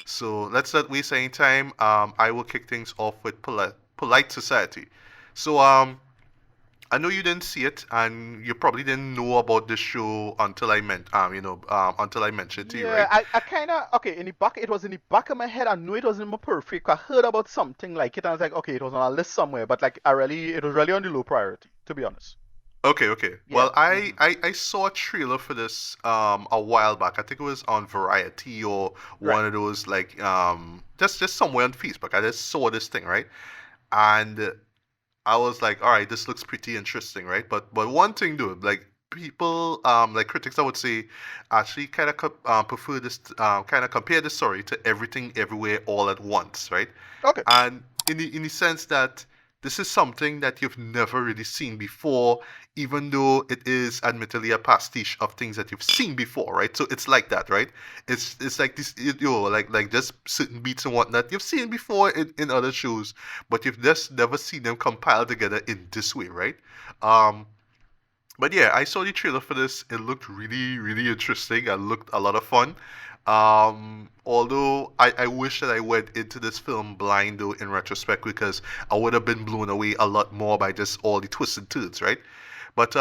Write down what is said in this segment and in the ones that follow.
So let's not waste any time. I will kick things off with polite society. So I know you didn't see it, and you probably didn't know about this show until until I mentioned it to you, Yeah, right? I kind of okay. In the back, it was in the back of my head. I knew it wasn't more perfect. I heard about something like it, and I was like, okay, it was on a list somewhere. But like, it was really on the low priority, to be honest. Okay, okay. Yeah. Well, I saw a trailer for this a while back. I think it was on Variety or Right. one of those like just somewhere on Facebook. I just saw this thing, right? And I was like, all right, this looks pretty interesting, right? But one thing, though, like people, like critics, I would say, actually kind of prefer this, kind of compare this story to Everything Everywhere All at Once, right? Okay. And in the sense that this is something that you've never really seen before, even though it is admittedly a pastiche of things that you've seen before, right? So it's like that, right? It's like this, like just certain beats and whatnot you've seen before in other shows, but you've just never seen them compiled together in this way, right? Um, but yeah, I saw the trailer for this. It looked really, really interesting. It looked a lot of fun. Although I wish that I went into this film blind though in retrospect because I would have been blown away a lot more by just all the twists and turns, right? But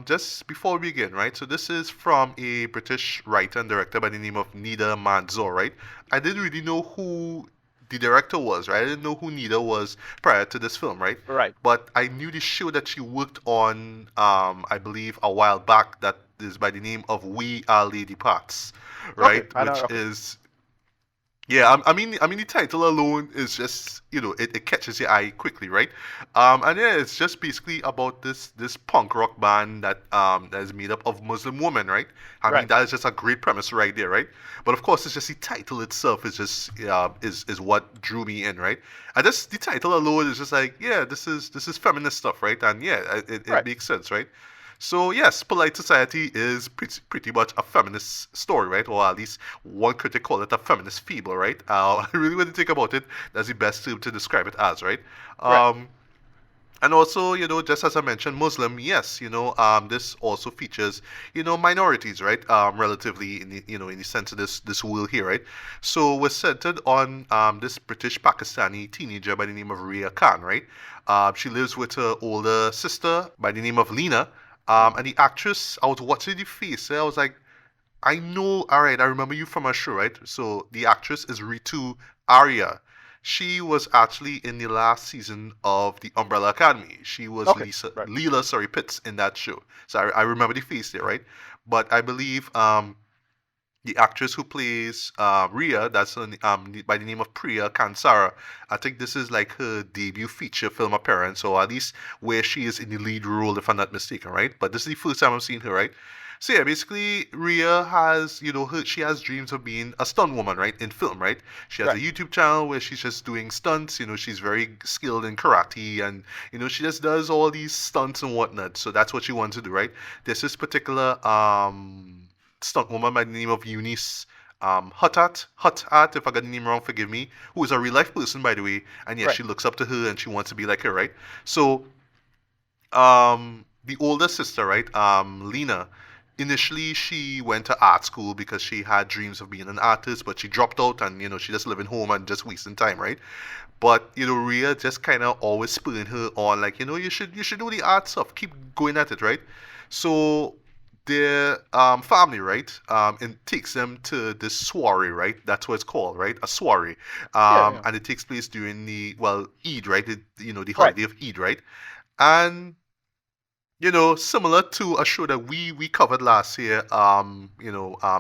just before we begin, right? So this is from a British writer and director by the name of Nida Manzoor, right? I didn't really know who the director was, right? I didn't know who Nida was prior to this film, right? Right. But I knew the show that she worked on, I believe, a while back that is by the name of We Are Lady Parts, Okay. right? I know. Which Okay. is yeah, I mean, the title alone is just, it catches your eye quickly, right? And yeah, it's just basically about this punk rock band that is made up of Muslim women, right? I mean, Right. that is just a great premise right there, right? But of course, it's just the title itself is just is what drew me in, right? And just the title alone is just like, yeah, this is feminist stuff, right? And yeah, it Right. makes sense, right? So yes, Polite Society is pretty much a feminist story, right? Or at least one critic call it a feminist fable, right? Really, when you think about it, that's the best term to describe it as, right? Right. Um, and also, just as I mentioned, Muslim, yes, this also features, minorities, right? Relatively in the sense of this world here, right? So we're centered on this British Pakistani teenager by the name of Ria Khan, right? She lives with her older sister by the name of Lena. And the actress, I was watching the face, I was like, I know, all right, I remember you from a show, right? So the actress is Ritu Arya. She was actually in the last season of the Umbrella Academy. She was Okay. Right. Leela Pitts in that show. So I remember the face there, right? But I believe the actress who plays Rhea, that's by the name of Priya Kansara. I think this is like her debut feature film appearance, or at least where she is in the lead role, if I'm not mistaken, right? But this is the first time I've seen her, right? So yeah, basically, Rhea has, she has dreams of being a stunt woman, right, in film, right? She has a Right. YouTube channel where she's just doing stunts. She's very skilled in karate, and she just does all these stunts and whatnot. So that's what she wants to do, right? There's this particular stunt woman by the name of Eunice Hutat, if I got the name wrong, forgive me, who is a real life person, by the way. And yeah, Right. she looks up to her and she wants to be like her, right? So, the older sister, right, Lena, initially she went to art school because she had dreams of being an artist, but she dropped out and, she just living home and just wasting time, right? But, Rhea just kind of always spurring her on, like, you should do the art stuff, keep going at it, right? So their family, right, it takes them to this soiree, right? That's what it's called, right? A soiree. Yeah. Yeah. And it takes place during the, well, Eid, right? The Right. holiday of Eid, right? And similar to a show that we covered last year,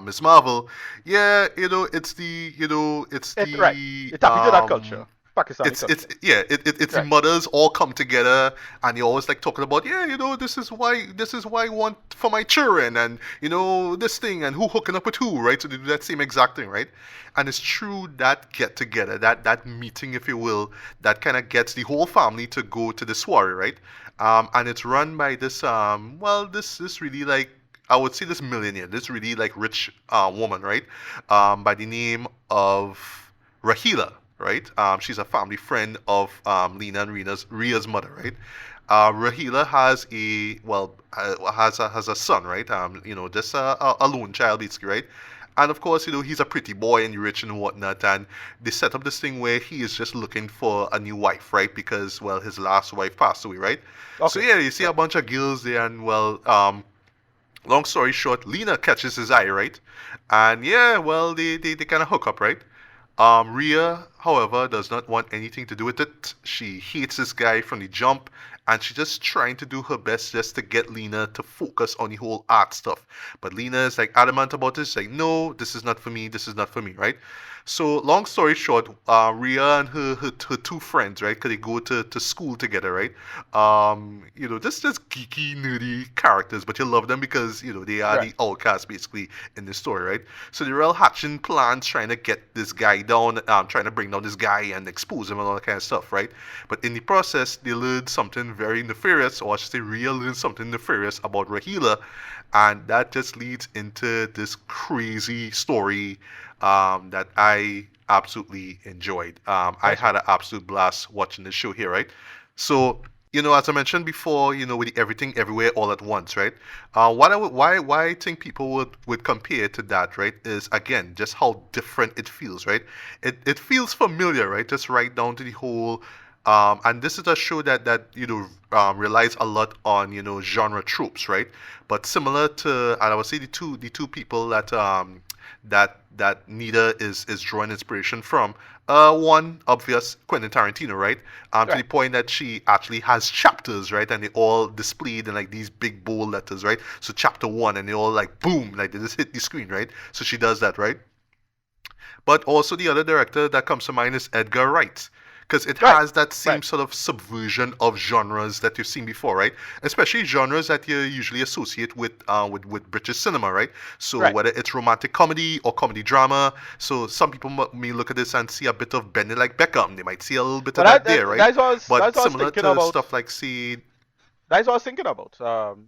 Miss Marvel. Yeah, it's Right. the It tap into that culture, Pakistani it's culture. yeah, it's the Right. mothers all come together and they always like talking about, yeah, this is why I want for my children, and this thing, and who hooking up with who, right? So they do that same exact thing, right? And it's true that get together, that meeting, if you will, that kind of gets the whole family to go to the soiree, right? And it's run by this this really, like, I would say, this millionaire, this really like rich woman, right? By the name of Rahila, right? She's a family friend of Lena and Ria's mother, right? Rahila has has a son, right? Just a lone child, basically, right? And of course, he's a pretty boy and rich and whatnot. And they set up this thing where he is just looking for a new wife, right? Because, well, his last wife passed away, right? So Okay. yeah, you see a Right. bunch of girls there, and well, long story short, Lena catches his eye, right? And yeah, well, they kind of hook up, right? Rhea, however, does not want anything to do with it. She hates this guy from the jump, and she's just trying to do her best just to get Lena to focus on the whole art stuff. But Lena is like adamant about this, like, no, this is not for me, this is not for me, right? So, long story short, Rhea and her two friends, right? Because they go to school together, right? Just geeky, nerdy characters, but you love them because they are Right. the outcasts basically in the story, right? So they're all hatching plans, trying to get this guy down, trying to bring down this guy and expose him and all that kind of stuff, right? But in the process, they learn something very nefarious, or I should say, Rhea learns something nefarious about Rahila, and that just leads into this crazy story that I absolutely enjoyed. I That's had right. an absolute blast watching this show here, right? So, as I mentioned before, with the everything everywhere all at once, right? Why I think people would compare it to that, right? Is again just how different it feels, right? It feels familiar, right? Just right down to the whole. And this is a show that relies a lot on genre tropes, right? But similar to, and I would say the two people that Nita is drawing inspiration from. One obvious Quentin Tarantino, right? To the Right. point that she actually has chapters, right? And they all displayed in like these big bold letters, right? So chapter one, and they all like boom, like they just hit the screen, right? So she does that, right? But also the other director that comes to mind is Edgar Wright. Because it Right. has that same Right. sort of subversion of genres that you've seen before, right? Especially genres that you usually associate with British cinema, right? So Right. whether it's romantic comedy or comedy drama, so some people may look at this and see a bit of Bending Like Beckham. They might see a little bit But of that there, right? But that's what I was similar thinking to about. stuff like, see, That's what I was thinking about.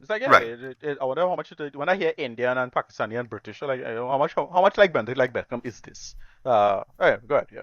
It's like, yeah, right. I wonder how much when I hear Indian and Pakistani and British, like, how much like Benedict like Beckham is this? Oh, yeah, go ahead, yeah.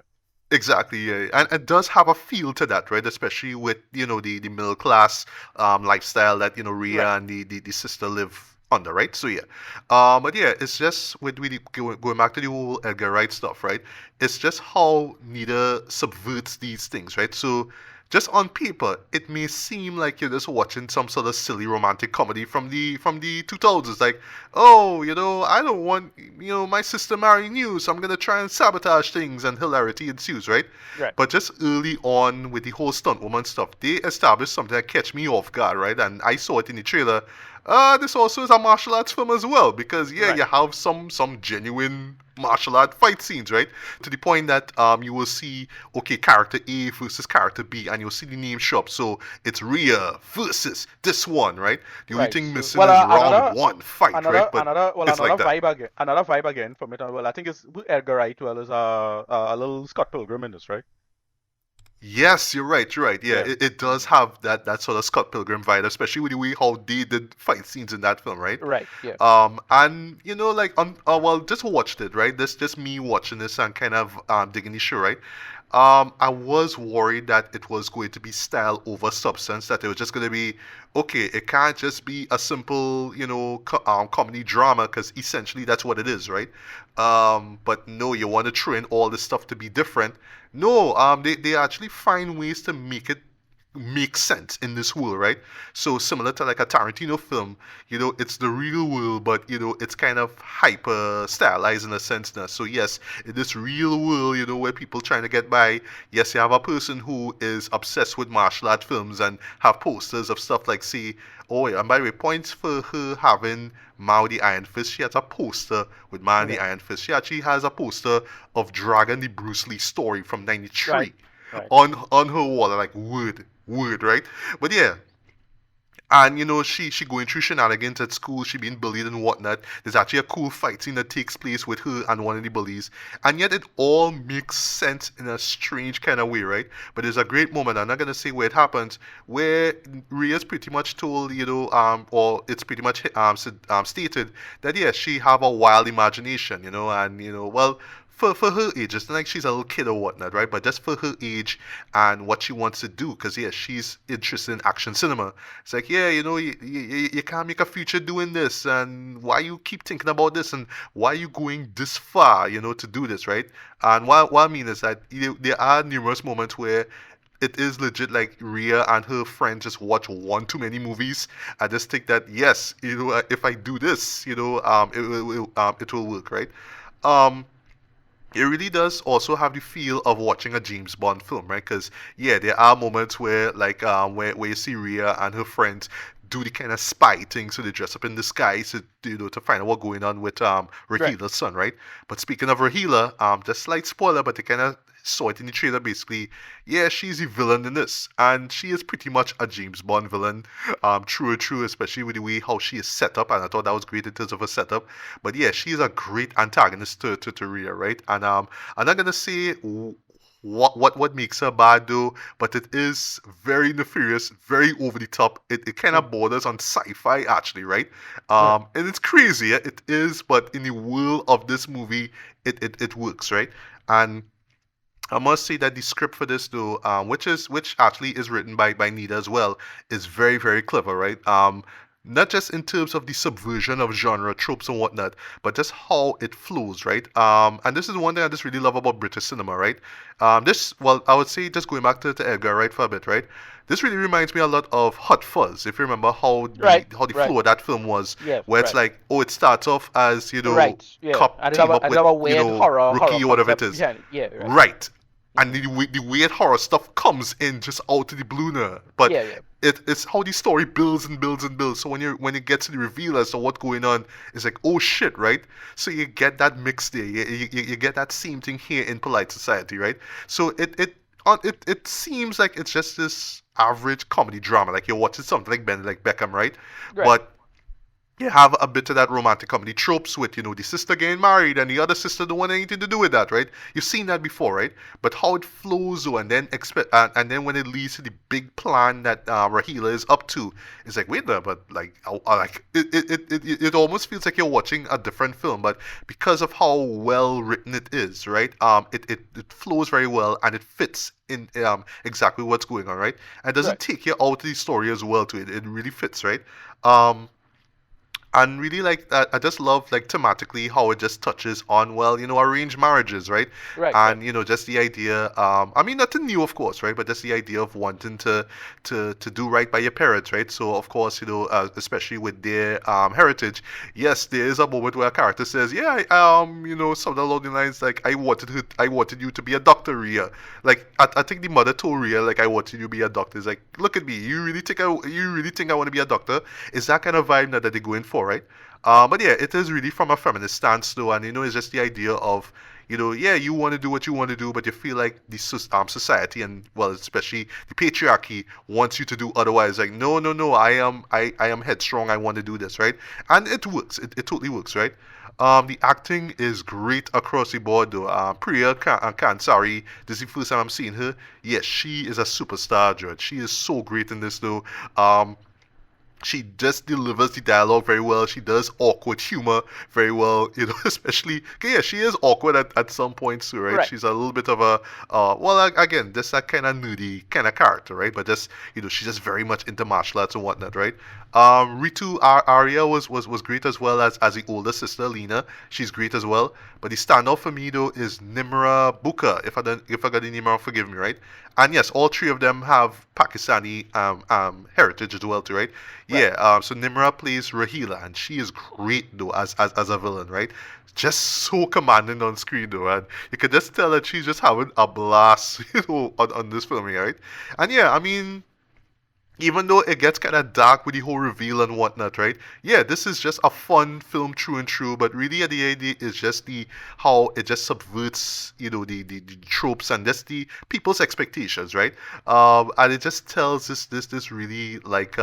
Exactly, yeah. And it does have a feel to that, right? Especially with, the middle class lifestyle that, Right. Rhea and the sister live under, right? So yeah. But yeah, it's just with going back to the whole Edgar Wright stuff, right? It's just how Nita subverts these things, right? So just on paper, it may seem like you're just watching some sort of silly romantic comedy from the 2000s. Like, oh, I don't want, my sister marrying you, so I'm gonna try and sabotage things, and hilarity ensues, right? Right. But just early on with the whole stunt woman stuff, they established something that catch me off guard, right? And I saw it in the trailer. This also is a martial arts film as well, because yeah, Right. you have some genuine martial art fight scenes, right? To the point that you will see, okay, character A versus character B, and you'll see the name show up. So it's Rhea versus this one, right? The only Right. thing So, missing well, is round one fight, right? But it's like another that. vibe again. Another vibe again from it. Well, I think it's Edgar Wright. Well, is a little Scott Pilgrim in this, right? Yes, you're right. You're right. Yeah, Yeah. it does have that sort of Scott Pilgrim vibe, especially with the way how they did fight scenes in that film, right? Right. Yeah. And like on, well, just watched it, right? This just me watching this and kind of digging the show, right? I was worried that it was going to be style over substance, that it was just going to be, okay, it can't just be a simple, comedy drama, because essentially that's what it is, right? But no, you want to train all this stuff to be different. No, they actually find ways to make it make sense in this world, right? So similar to like a Tarantino film, it's the real world, but it's kind of hyper stylized in a sense now. So yes, in this real world, where people trying to get by, yes, you have a person who is obsessed with martial art films and have posters of stuff like, see, oh yeah, and by the way, points for her having Mao the Iron Fist. She has a poster with Mao the Okay. Iron Fist. She actually has a poster of Dragon the Bruce Lee story from Right. '93 Right. on her wall. I'm like, word, right? But yeah, and she going through shenanigans at school, she being bullied and whatnot. There's actually a cool fight scene that takes place with her and one of the bullies, and yet it all makes sense in a strange kind of way, right? But there's a great moment, I'm not gonna say where it happens, where Ria's pretty much told, or it's pretty much stated that yes, she have a wild imagination, and well, for her age, it's not like she's a little kid or whatnot, right? But just for her age and what she wants to do, because yeah, she's interested in action cinema. It's like, yeah, you can't make a future doing this, and why you keep thinking about this, and why you going this far, to do this, right? And what I mean is that there are numerous moments where it is legit like Rhea and her friend just watch one too many movies. I just think that yes, if I do this, it will work, right? Um, it really does also have the feel of watching a James Bond film, right? Because yeah, there are moments where like where you see Rhea and her friends do the kind of spy thing, so they dress up in disguise to find out what's going on with Right. Rahila's son, right? But speaking of Rahila, just slight spoiler, but they kind of saw it in the trailer basically. Yeah, she's the villain in this, and she is pretty much a James Bond villain, true, especially with the way how she is set up, and I thought that was great in terms of her setup. But yeah, she's a great antagonist to Rhea, right? And I'm not gonna say what makes her bad though, but it is very nefarious, very over the top. It kind Mm. of borders on sci-fi actually, right? Right. And it's crazy, yeah, it is, but in the world of this movie, it works, right? And I must say that the script for this, though, which actually is written by Nita as well, is very very clever, right? Not just in terms of the subversion of genre tropes and whatnot, but just how it flows, right? And this is one thing I just really love about British cinema, right? Well, I would say just going back to Edgar Wright for a bit, right? This really reminds me a lot of Hot Fuzz, if you remember Right. how the Right. flow of that film was, Yes. where it's Right. like, oh, it starts off as Right. Yeah. cop team up And it with have a weird horror rookie or whatever it concept is, behind it. Yeah. Right. right? And Hmm. the weird horror stuff comes in just out of the blue now. But Yeah. Yeah. it's how the story builds and builds and builds. So when it gets to the reveal as to what's going on, it's like, oh shit, right? So you get that mix there. You get that same thing here in Polite Society, right? So it seems like it's just this average comedy drama, like you're watching something like Benedict Beckham, right? Right. But you have a bit of that romantic comedy tropes with, the sister getting married and the other sister don't want anything to do with that, right? You've seen that before, right? But how it flows, though, and then when it leads to the big plan that Rahila is up to, it's like, wait there, but like, like it almost feels like you're watching a different film, but because of how well written it is, right? It flows very well and it fits in exactly what's going on, right? And it doesn't Right. take you out of the story as well, to it. It really fits, right? Um, and really like that, I just love like thematically how it just touches on, well, arranged marriages, right? Right. Right. And just the idea, I mean, nothing new, of course, right? But just the idea of wanting to do right by your parents, right? So of course, especially with their heritage, yes, there is a moment where a character says, yeah, something along the lines like, I wanted you to be a doctor, Rhea. Like I think the mother told Rhea, like, I wanted you to be a doctor. It's like, look at me, you really think I want to be a doctor? Is that kind of vibe that they're going for, right? But yeah, it is really from a feminist stance though, and it's just the idea of, yeah, you want to do what you want to do, but you feel like the society and, well, especially the patriarchy wants you to do otherwise. Like, no, no, no, I am headstrong. I want to do this, right? And it works. It totally works, right? The acting is great across the board though. Priya Kansari, this is the first time I'm seeing her. Yes, she is a superstar, George. She is so great in this though. She just delivers the dialogue very well. She does awkward humor very well, especially, okay, yeah, she is awkward at some points too, right? Right. She's a little bit of a, well, again, just that kind of nerdy kind of character, right? But just, she's just very much into martial arts and whatnot, right? Ritu Arya was great as well as the older sister, Lena. She's great as well. But the standout for me, though, is Nimra Buka. If I got the name wrong, forgive me, right? And yes, all three of them have Pakistani heritage as well, too, right? Right. Yeah, so Nimra plays Rahila, and she is great though as a villain, right? Just so commanding on screen though, and you can just tell that she's just having a blast, on this film, right? And yeah, I mean, even though it gets kind of dark with the whole reveal and whatnot, right? Yeah, this is just a fun film, true and true. But really, the idea is just the how it just subverts, the tropes and just the people's expectations, right? And it just tells this really like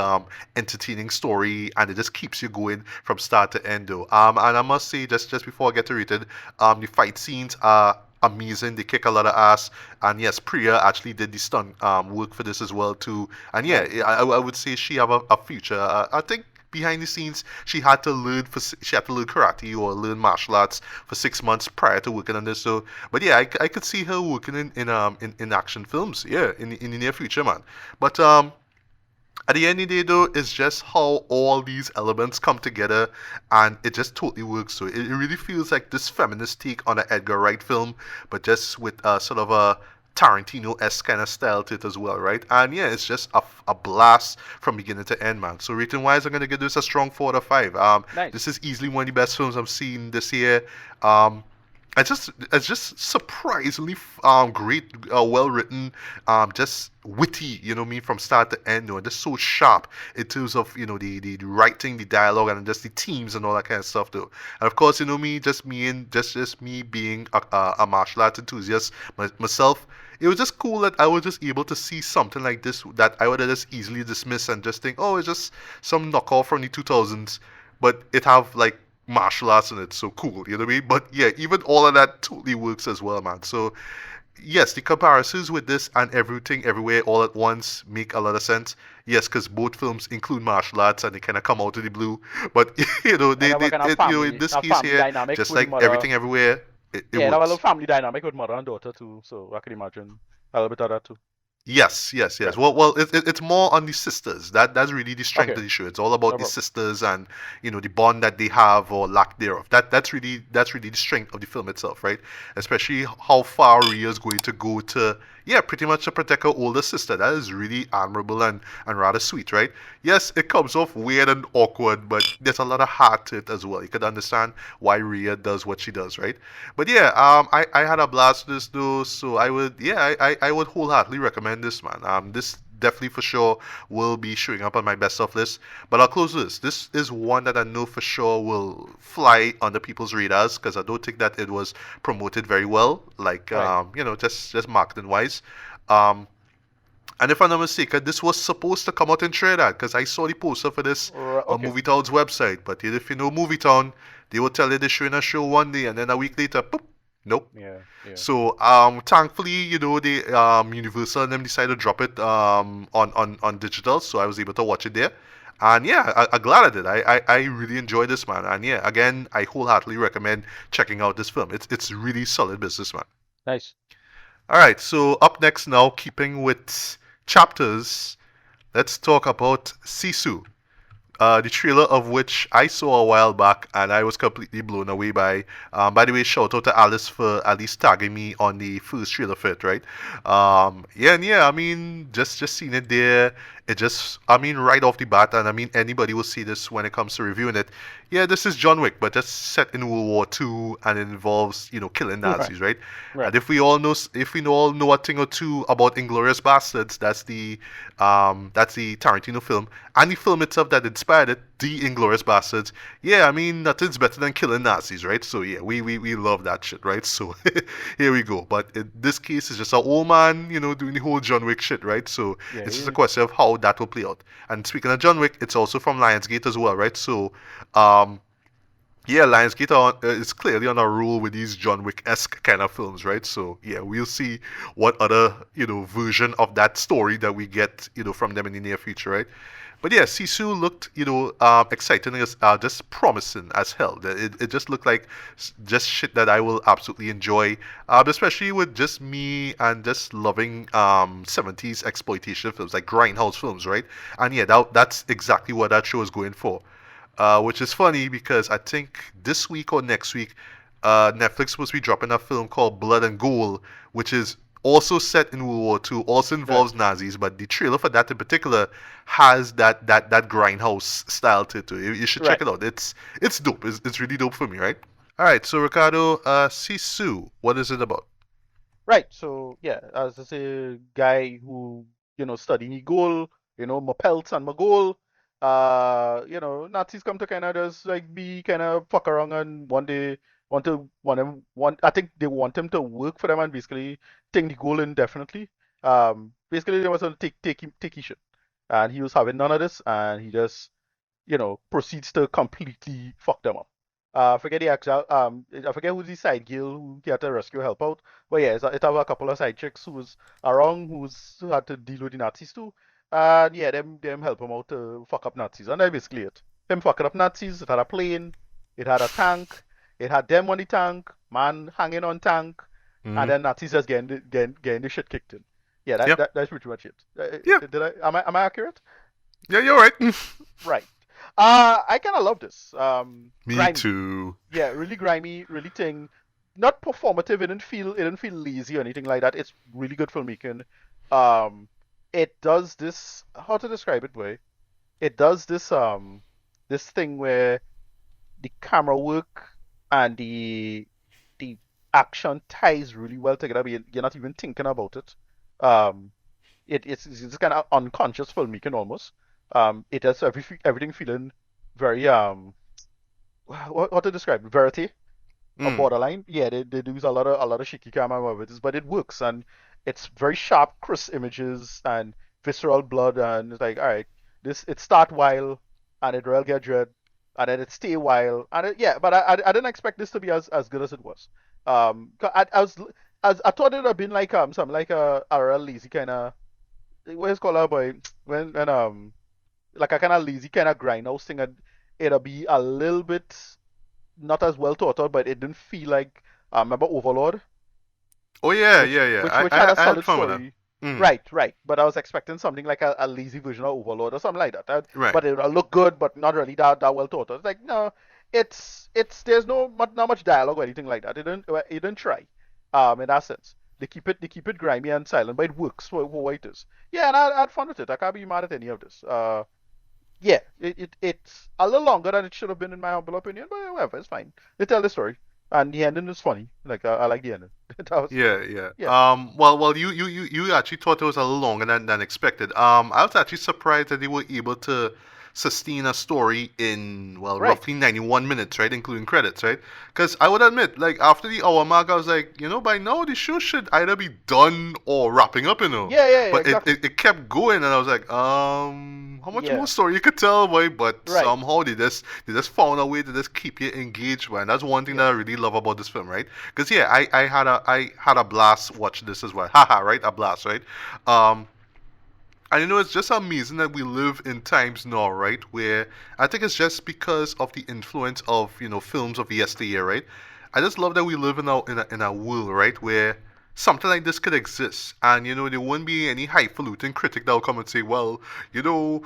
entertaining story, and it just keeps you going from start to end, though. And I must say, just before I get to rated, the fight scenes are amazing. They kick a lot of ass, and yes, Priya actually did the stunt work for this as well too. And yeah, Right. I would say she have a future. I think behind the scenes. She had to learn karate or learn martial arts for 6 months prior to working on this. So, but yeah, I could see her working in action films. Yeah, in the near future, man. But at the end of the day, though, it's just how all these elements come together and it just totally works. So it really feels like this feminist take on an Edgar Wright film, but just with sort of a Tarantino-esque kind of style to it as well, right? And yeah, it's just a blast from beginning to end, man. So rating-wise, I'm going to give this a strong 4 out of 5. Nice. This is easily one of the best films I've seen this year. Um, it's just surprisingly great, well written, just witty. You know what I mean, from start to end. You know, just so sharp in terms of the writing, the dialogue, and just the themes and all that kind of stuff. Though, and of course, me, just me being a martial arts enthusiast myself. It was just cool that I was just able to see something like this that I would have just easily dismissed and just think, oh, it's just some knockoff from the 2000s, but it have like martial arts in it, so cool, you know what I mean? But yeah, even all of that totally works as well, man. So yes, the comparisons with this and Everything Everywhere All at Once make a lot of sense. Yes, because both films include martial arts and they kind of come out of the blue. But And have a kind of in this a case family here, dynamic just with the like mother. Everything Everywhere, it Yeah, and have a little works. family dynamic with mother and daughter too. So I can imagine a little bit of that too. Yes, yes, Yeah. yes. Well, it's more on the sisters. That's really the strength Okay. of the show. It's all No about the problem. sisters and the bond that they have or lack thereof. That's really the strength of the film itself, right? Especially how far Ria's going to go to, yeah, pretty much to protect her older sister. That is really admirable and rather sweet, right? Yes, it comes off weird and awkward, but there's a lot of heart to it as well. You could understand why Ria does what she does, right? But yeah, I had a blast with this though, so I would wholeheartedly recommend this, man. This definitely for sure will be showing up on my best of list. But I'll close this. This is one that I know for sure will fly under people's radars because I don't think that it was promoted very well, like Right. just marketing wise. Um, and if I'm not mistaken, this was supposed to come out in Trinidad because I saw the poster for this on Okay. Movie Town's website. But if you know Movie Town, they will tell you they're showing a show one day and then a week later, boop, nope. Yeah. Yeah. So thankfully, they Universal and them decided to drop it on digital, so I was able to watch it there. And yeah, I'm glad I did. I really enjoyed this, man. And yeah, again, I wholeheartedly recommend checking out this film. It's really solid business, man. Nice. All right, so up next now, keeping with chapters, let's talk about Sisu, the trailer of which I saw a while back and I was completely blown away by. By the way, shout out to Alice for at least tagging me on the first trailer fit, right? Yeah, and yeah, I mean, just seeing it there, I mean, right off the bat, and I mean, anybody will see this when it comes to reviewing it. Yeah, this is John Wick, but just set in World War II, and it involves, killing Right. Nazis, right? Right. And if we all know a thing or two about Inglourious Bastards, that's the Tarantino film, and the film itself that inspired it, The Inglourious Bastards. Yeah, I mean, nothing's better than killing Nazis, right? So yeah, we love that shit, right? So here we go. But in this case, it's just an old man, doing the whole John Wick shit, right? So Yeah. it's just a question of how that will play out. And speaking of John Wick, it's also from Lionsgate as well, right? So um, yeah, Lionsgate is clearly on a roll with these John Wick-esque kind of films, right? So yeah, we'll see what other version of that story that we get from them in the near future, right? But yeah, Sisu looked exciting, as just promising as hell. It just looked like just shit that I will absolutely enjoy, especially with just me and just loving 70s exploitation films like grindhouse films, right? And yeah, that's exactly what that show is going for. Which is funny because I think this week or next week, Netflix supposed to be dropping a film called Blood and Gold, which is also set in World War II, also Right. involves Nazis, but the trailer for that in particular has that grindhouse style to it. Too. You should check Right. it out. It's dope. It's really dope for me, right? All right. So Ricardo, Sisu, what is it about? Right. So yeah, as I say, guy who studying the goal, my pelts and my goal. Nazis come to kind of just like be kind of fuck around and one day want I think they want him to work for them and basically take the goal indefinitely. Basically they want to take his shit, and he was having none of this, and he just proceeds to completely fuck them up. I forget who's the side girl who he had to rescue help out. But yeah, it have a couple of side chicks who was around who had to deal with the Nazis too. And yeah, them help him out to fuck up Nazis, and that's basically it. him fucking up Nazis. It had a plane. It had a tank. It had them on the tank. Man hanging on tank, and Hmm. then Nazis just getting the shit kicked in. Yeah, Yep. that's pretty much it. Yep. Did I am I accurate? Yeah, you're right. Right. I kind of love this. Me Grimy. too. Yeah, really grimy, really thing. Not performative. It didn't feel lazy or anything like that. It's really good filmmaking. Um, it does this. How to describe it, boy? It does this thing where the camera work and the action ties really well together. But you're not even thinking about it. Um, it's kind of unconscious filmmaking almost. It has everything feeling very what to describe it? Verity a Mm. borderline. Yeah, they use a lot of shaky camera movies, but it works and it's very sharp, crisp images and visceral blood and it's like all right, this it start wild and it real get dread and then it stay wild and yeah, but I didn't expect this to be as good as it was. 'Cause I thought it would have been like something like a real lazy kind of what is called boy when like a kind of lazy kind of grindhouse thing and it'll be a little bit not as well thought out, but it didn't feel like remember Overlord, Oh yeah, which yeah, yeah. which I, which had I a I had solid fun with that. story. Mm. Right, right. But I was expecting something like a lazy version of Overlord or something like that. Right. But it'll look good, but not really that well thought out. It's like no, it's there's not much dialogue or anything like that. It didn't try. In that sense, they keep it grimy and silent, but it works for what it is. Yeah, and I had fun with it. I can't be mad at any of this. Yeah, it's a little longer than it should have been in my humble opinion, but whatever, it's fine. They tell the story, and the ending is funny. Like I like the ending. That was Yeah, yeah. yeah, Well, you actually thought it was a little longer than expected. I was actually surprised that they were able to sustain a story in, well, right. roughly 91 minutes, right, including credits, right? Because I would admit, like, after the hour mark, I was like, by now the show should either be done or wrapping up. Yeah, yeah, yeah, But it, exactly. it, it kept going, and I was like, how much more Yeah, story you could tell, boy? But right. somehow they just found a way to just keep you engaged, man. That's one thing Yeah, that I really love about this film, right? Because yeah, I had a blast watching this as well. Haha, right? A blast, right? Um, and it's just amazing that we live in times now, right? Where I think it's just because of the influence of films of yesteryear, right? I just love that we live in a world, right, where something like this could exist, and there wouldn't be any highfalutin critic that will come and say, well, you know,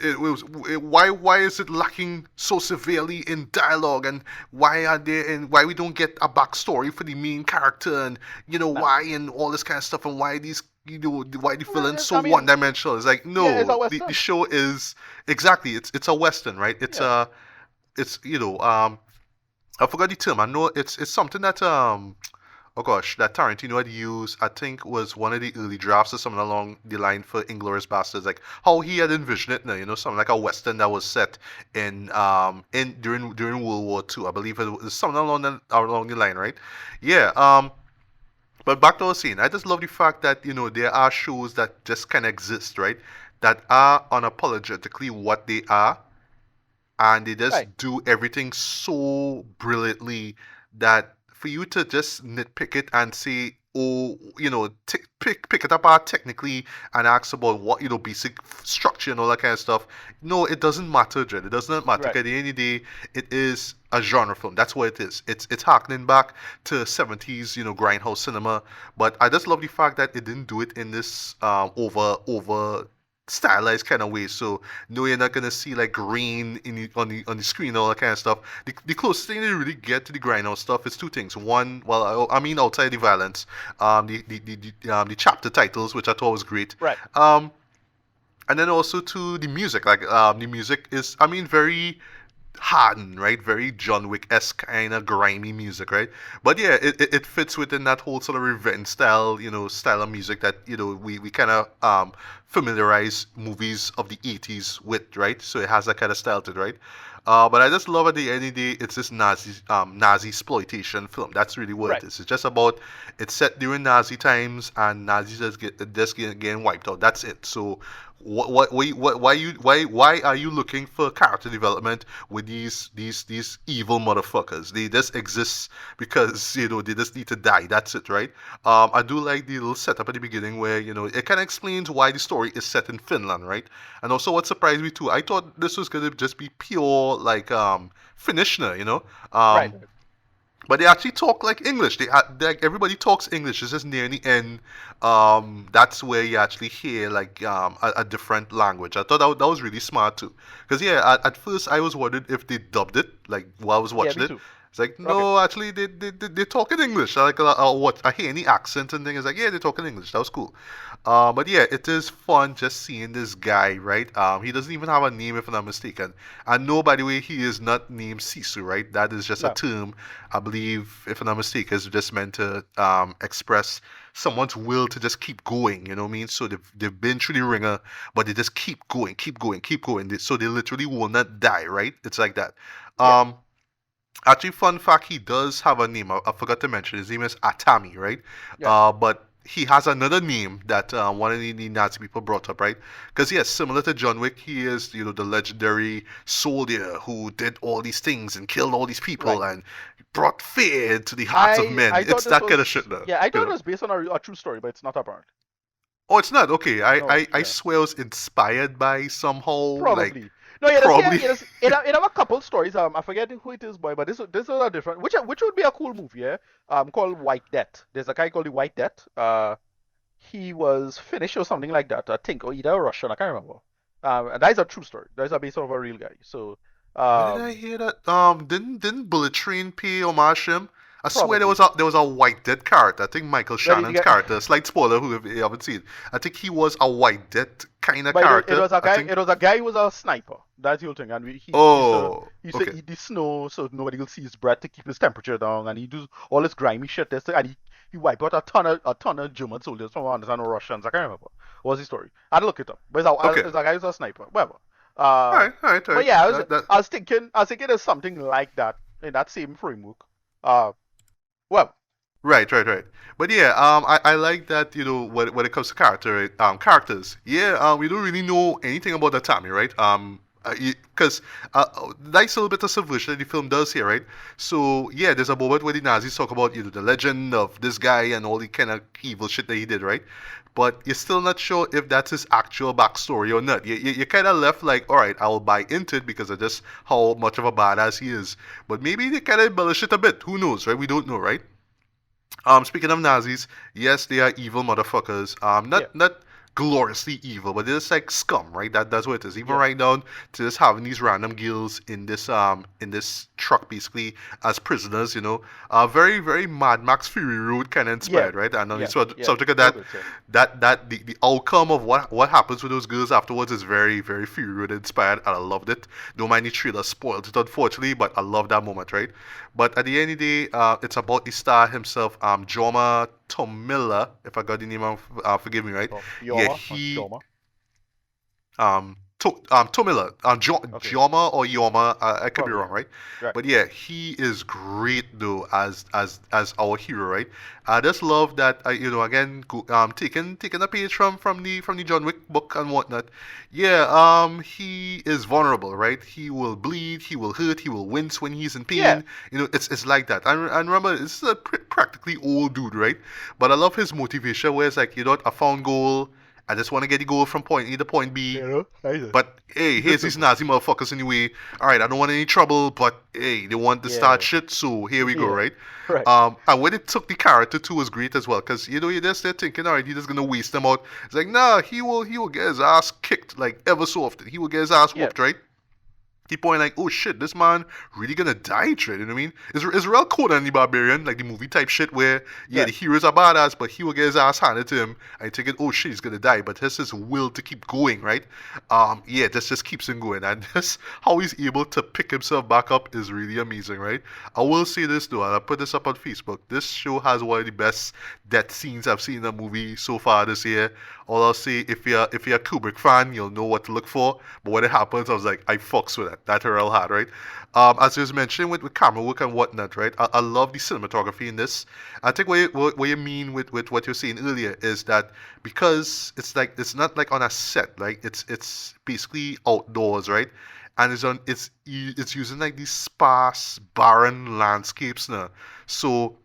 why is it lacking so severely in dialogue, and why we don't get a backstory for the main character, and nah. why, and all this kind of stuff, and why these why the villain's so I one mean, dimensional. It's like, yeah, it's no, a the western. show is exactly, it's a western, right? It's Yeah, it's I forgot the term. I know it's something that oh gosh, that Tarantino had used, I think was one of the early drafts or something along the line for Inglourious Basterds, like how he had envisioned it now, something like a western that was set in during World War II. I believe it was something along the line, right? Yeah. But back to our scene, I just love the fact that there are shows that just kind of exist, right? That are unapologetically what they are, and they right, just do everything so brilliantly that for you to just nitpick it and say, oh, pick it apart technically and ask about what basic structure and all that kind of stuff. No, it doesn't matter, Jed. It does not matter. right. At the end of the day, it is a genre film. That's what it is. It's harkening back to 70s, grindhouse cinema. But I just love the fact that it didn't do it in this over stylized kind of way. So no, you're not gonna see like green on the screen and all that kind of stuff. The closest thing they really get to the grindhouse stuff is two things. One, well, I mean outside the violence, the chapter titles, which I thought was great. Right. Um, and then also to the music. Like the music is, I mean, very hardened, right? Very John Wick-esque kind of grimy music, right? But yeah, it fits within that whole sort of revenge style, style of music that, we kind of familiarize movies of the 80s with, right? So it has that kind of style to it, right? But I just love at the end of the day, it's this Nazi exploitation film. That's really what it Right. is. It's just about it's set during Nazi times and Nazis getting wiped out. That's it. So why are you looking for character development with these evil motherfuckers? They just exist because they just need to die. That's it, right? I do like the little setup at the beginning where it kind of explains why the story is set in Finland, right? And also what surprised me too, I thought this was gonna just be pure like Finishner. Right. Um, but they actually talk like English. Like everybody talks English. It's just near the end. That's where you actually hear like a different language. I thought that was really smart too. Because yeah, at first I was wondering if they dubbed it like while I was Yeah, watching me it. too. It's like Okay. no, actually they talk in English. Like what I hear any accent and things. It's like yeah, they talk in English. That was cool. But yeah, it is fun just seeing this guy, right? He doesn't even have a name if I'm not mistaken. And no, by the way, he is not named Sisu, right? That is just a No. term I believe, if I'm not mistaken, is just meant to express someone's will to just keep going. You know what I mean? So they've been through the ringer, but they just keep going, keep going, keep going. So they literally will not die, right? It's like that. Yeah. Um, Actually, fun fact, he does have a name. I forgot to mention. His name is Atami, right? Yeah. But he has another name that one of the Nazi people brought up, right? Because yes, similar to John Wick, he is, the legendary soldier who did all these things and killed all these people Right. and brought fear to the hearts of men. I thought It's this that kind of was shit, though. yeah, I You thought it know? was based on a true story, but it's not apparent. Oh, it's not okay. I, No. I, I Yeah. swear it was inspired by somehow, like Probably. No, yeah, this yeah, probably. it have a couple stories. I forget who it is, boy, but this is a different. Which would be a cool movie, yeah. Called White Death. There's a guy called the White Death. He was Finnish or something like that. I think, or either Russian. I can't remember. And that is a true story. That is a based off of a real guy. So, Where did I um, hear that? Didn't Bullet Train pay homage to him? I swear probably. there was a White Dead character. I think Michael But the Shannon's guy, character. Slight spoiler who if you haven't seen. I think he was a White Dead kind of but it character. was a I guy. think. It was a guy who was a sniper. That's the whole thing. And Oh, he used to okay, eat the snow so nobody will see his breath to keep his temperature down. And he do all this grimy shit. And he wiped out a ton of German soldiers from and Russians. I can't remember. What was the story? I had to look it up. But okay. it's a guy who's a sniper. Whatever. All Uh, right, all right, all but right. yeah, That I was thinking of something like that in that same framework. Uh, well, Right, right, right. But yeah, I like that, when it comes to characters. Yeah, we don't really know anything about Atami, right? Because nice little bit of subversion that the film does here, right? So yeah, there's a moment where the Nazis talk about, the legend of this guy and all the kind of evil shit that he did, right? But you're still not sure if that's his actual backstory or not. You're kind of left like, all right, I will buy into it because of just how much of a badass he is. But maybe they kind of embellish it a bit. Who knows, right? We don't know, right? Speaking of Nazis, yes, they are evil motherfuckers. yeah, Not gloriously evil, but they're just like scum, right? That's what it is. Even yeah, right down to just having these random girls in this truck basically as prisoners, very very Mad Max Fury Road kind of yeah, inspired, right? And on the yeah, yeah. subject of Little that, bit, yeah. the outcome of what happens with those girls afterwards is very very Fury Road inspired, and I loved it. Don't mind the trailer spoiled it unfortunately, but I love that moment, right? But at the end of the day, it's about the star himself, Joma Tomilla, if I got the name of, forgive me, right? Yeah, Yoma or Shoma. Tomilla, Okay, Joma or Yoma, I could be probably wrong, yeah. right? Right. But yeah, he is great though as our hero, right? I just love that, again, taking a page from the John Wick book and whatnot. Yeah, he is vulnerable, right? He will bleed, he will hurt, he will wince when he's in Yeah, pain. It's like that. And remember, this is a practically old dude, right? But I love his motivation, where it's like, I found goal. I just want to get the goal from point A to point B. I see. But hey, Keep it here's these simple. Nazi motherfuckers anyway. All right, I don't want any trouble, but hey, they want to start Yeah, shit, so here we go, yeah. right? Right. And when it took the character to was great as well, because you're just there thinking, all right, he's just gonna waste them out. It's like, nah, he will get his ass kicked like ever so often. He will get his ass Yeah, whooped, right? Keep point like, oh shit, this man really gonna die, Trey. You know what I mean? It's real Conan the Barbarian, like the movie type shit where, yeah, right. the heroes are badass, but he will get his ass handed to him, and you thinking, oh shit, he's gonna die, but has his will to keep going, right? Yeah, this just keeps him going, and this how he's able to pick himself back up is really amazing, right? I will say this though, and I put this up on Facebook. This show has one of the best death scenes I've seen in a movie so far this year. All I'll say, if you're a Kubrick fan, you'll know what to look for. But when it happens, I was like, I fucks with that Earl had, right? As you was mentioning with camera work and whatnot, right? I love the cinematography in this. I think what you mean with what you're saying earlier is that because it's not like on a set, like it's basically outdoors, right? And it's using like these sparse, barren landscapes now. So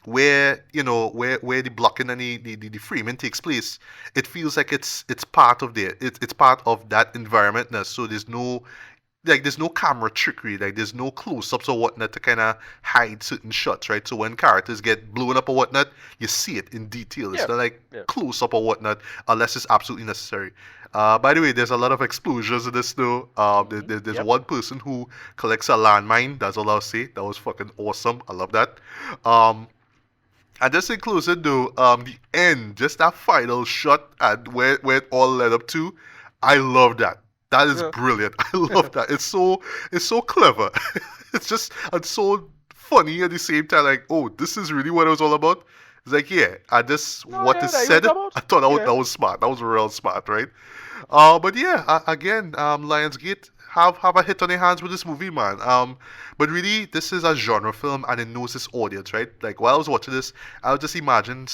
where where the blocking and the framing takes place, it feels like it's part of it's part of that environment now. So there's no camera trickery, like there's no close-ups or whatnot to kind of hide certain shots, right? So when characters get blown up or whatnot, you see it in detail. It's Yeah, not like yeah. close-up or whatnot unless it's absolutely necessary. By the way, there's a lot of explosions in this though. There's Yep. one person who collects a landmine. That's all I'll say. That was fucking awesome. I love that. Um, and just in closing though, the end, just that final shot and where it all led up to, I love that. That is Yeah. brilliant. I love that. It's so clever. It's so funny at the same time. Like, oh, this is really what it was all about. It's like, yeah, I just No, what yeah, is that was said. about. I thought Yeah. that was smart. That was real smart, right? But yeah, again, Lionsgate have a hit on their hands with this movie, man. But really, this is a genre film and it knows its audience, right? Like while I was watching this, I would just imagine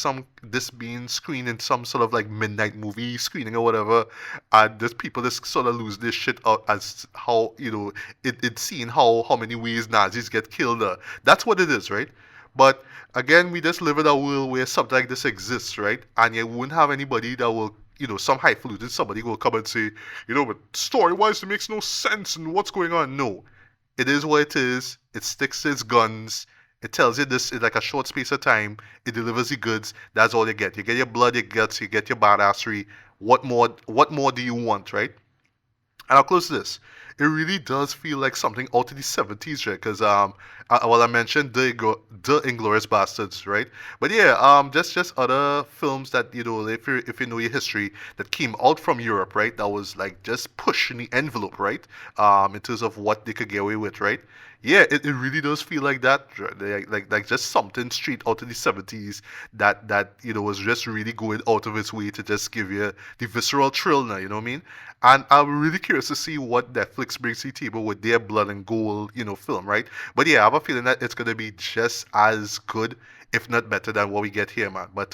this being screened in some sort of like midnight movie screening or whatever, and there's people just sort of lose this shit out as how it's seeing how many ways Nazis get killed. That's what it is, right? But again, we just live in a world where something like this exists, right? And you wouldn't have anybody that will, some highfalutin somebody will come and say, but story-wise it makes no sense and what's going on. No, it is what it is. It sticks to its guns. It tells you this in like a short space of time. It delivers the goods. That's all you get. You get your blood, your guts, you get your badassery. What more? What more do you want, right? And I'll close this. It really does feel like something out of the 70s, right? Because well, I mentioned the Inglorious Bastards, right? But yeah, just other films that if you know your history, that came out from Europe, right? That was like just pushing the envelope, right? In terms of what they could get away with, right? Yeah, it really does feel like that, right? Like just something straight out of the 70s that was just really going out of its way to just give you the visceral thrill now, you know what I mean? And I'm really curious to see what Netflix brings to the table with their Blood and Gold, film, right? But yeah, I have a feeling that it's gonna be just as good, if not better, than what we get here, man. But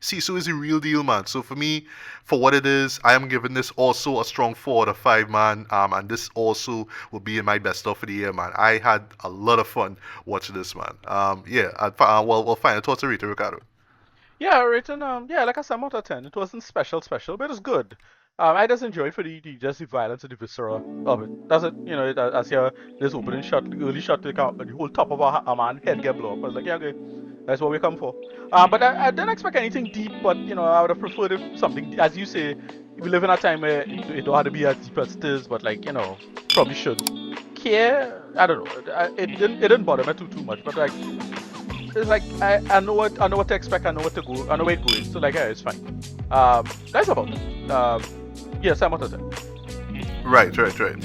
Sisu is a real deal, man. So for me, for what it is, I am giving this also a strong 4 out of 5, man. And this also will be in my best of for the year, man. I had a lot of fun watching this, man. Yeah, we'll find a thoughts to Ricardo. Yeah, written. Yeah, like I said, I'm out of 10. It wasn't special, but it's good. I just enjoyed for just the violence and the viscera of it. That's it. As your this opening shot, the early shot, the whole top of a man head get blown up. I was like, yeah, okay, that's what we come for. But I didn't expect anything deep. But I would have preferred if something, as you say, we live in a time where it don't have to be as deep as it is. But like, probably should care. I don't know. It didn't bother me too much. But like, it's like I know what to expect. I know what to go. I know where it's going. So like, yeah, it's fine. That's about it. Yes, I'm out of 10. Right, right, right.